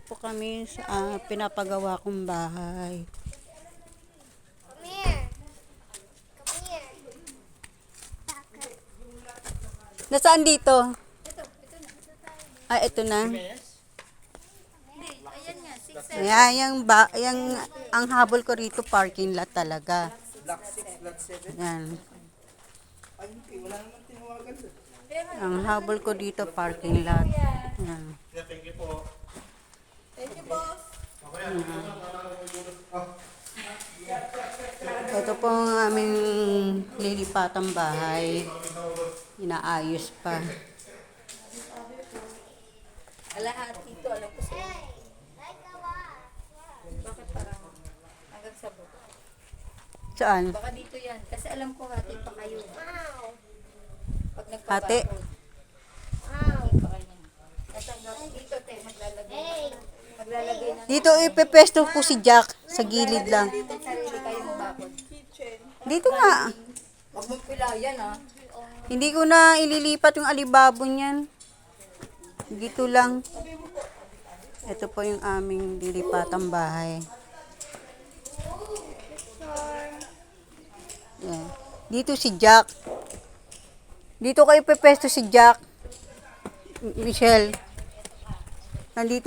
po kami sa pinapagawa kong bahay. Come here. Come here. Nasaan dito? Ito na. Ayan nga, 6, Ayan, ang habol ko rito, parking lot talaga. Yan. Ang habol ko dito, parking lot. Yan. Thank you po. Thank you, boss. Ito po ang aming lilipatang bahay. Inaayos pa. Lahat dito, alam ko sa'yo. Bakit parang hanggang sa baba? Saan? Baka dito yan. Kasi alam ko hati pa kayo. Pag Hati? Hati pa kayo. Kasi dito, te, maglalagay. Maglalagay na. Dito ipepesto po si Jack sa gilid lang. Dito sarili kayong bakod. Dito nga. Huwag mong pilayan, ah. Hindi ko na ililipat yung alibabo niyan. Dito lang. Ito po yung aming lilipatang bahay. Yan. Dito si Jack. Dito kayo pepesto si Jack. Michelle. Nandito